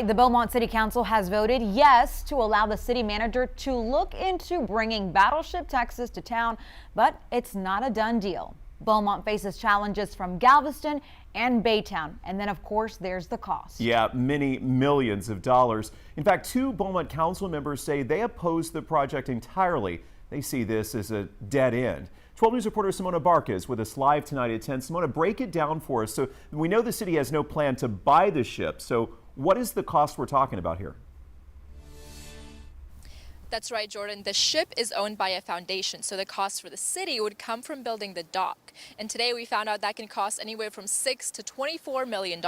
The Beaumont City Council has voted yes to allow the city manager to look into bringing Battleship Texas to town, but it's not a done deal. Beaumont faces challenges from Galveston and Baytown, and then of course there's the cost. Yeah, many millions of dollars. In fact, 2 Beaumont council members say they oppose the project entirely. They see this as a dead end. 12 News reporter Simona Barca is with us live tonight at 10. Simona, break it down for us. So we know the city has no plan to buy the ship. So what is the cost we're talking about here? That's right, Jordan. The ship is owned by a foundation, so the cost for the city would come from building the dock. And today we found out that can cost anywhere from $6 to $24 million.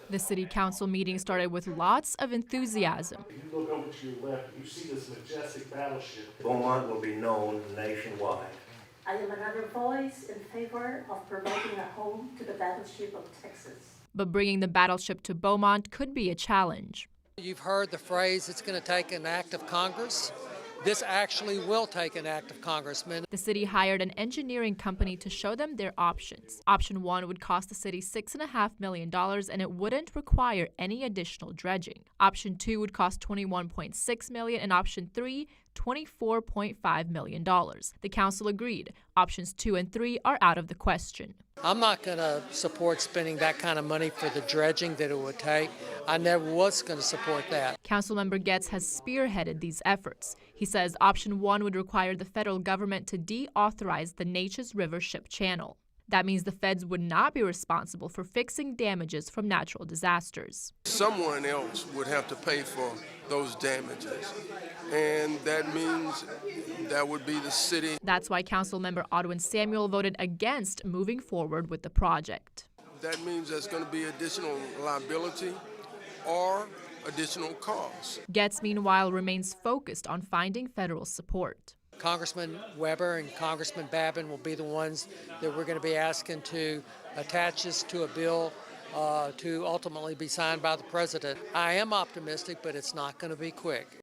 The city council meeting started with lots of enthusiasm. If you look over to your left, you see this majestic battleship. Beaumont will be known nationwide. I am another voice in favor of providing a home to the Battleship of Texas. But bringing the battleship to Beaumont could be a challenge. You've heard the phrase, it's going to take an act of Congress. This actually will take an act of Congressman. The city hired an engineering company to show them their options. Option 1 would cost the city $6.5 million, and it wouldn't require any additional dredging. Option 2 would cost $21.6 million, and option 3, $24.5 million. The council agreed. Options 2 and 3 are out of the question. I'm not going to support spending that kind of money for the dredging that it would take. I never was going to support that. Councilmember Getz has spearheaded these efforts. He says option 1 would require the federal government to deauthorize the Neches River ship channel. That means the feds would not be responsible for fixing damages from natural disasters. Someone else would have to pay for those damages, and that means that would be the city. That's why Councilmember Audwin Samuel voted against moving forward with the project. That means there's going to be additional liability or additional costs. Getz, meanwhile, remains focused on finding federal support. Congressman Weber and Congressman Babin will be the ones that we're going to be asking to attach this to a bill to ultimately be signed by the president. I am optimistic, but it's not going to be quick.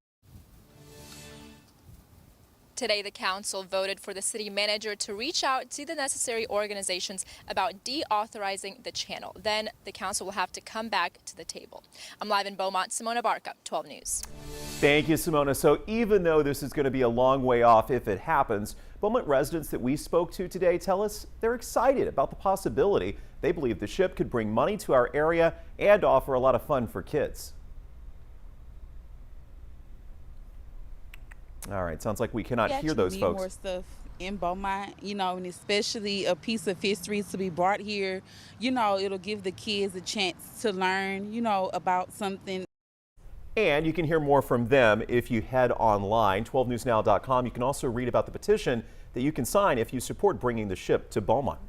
Today, the council voted for the city manager to reach out to the necessary organizations about deauthorizing the channel. Then the council will have to come back to the table. I'm live in Beaumont, Simona Barca, 12 News. Thank you, Simona. So even though this is going to be a long way off if it happens, Beaumont residents that we spoke to today tell us they're excited about the possibility. They believe the ship could bring money to our area and offer a lot of fun for kids. All right, sounds like we cannot hear those folks. More stuff in Beaumont, and especially a piece of history to be brought here. It'll give the kids a chance to learn, about something. And you can hear more from them if you head online, 12newsnow.com. You can also read about the petition that you can sign if you support bringing the ship to Beaumont.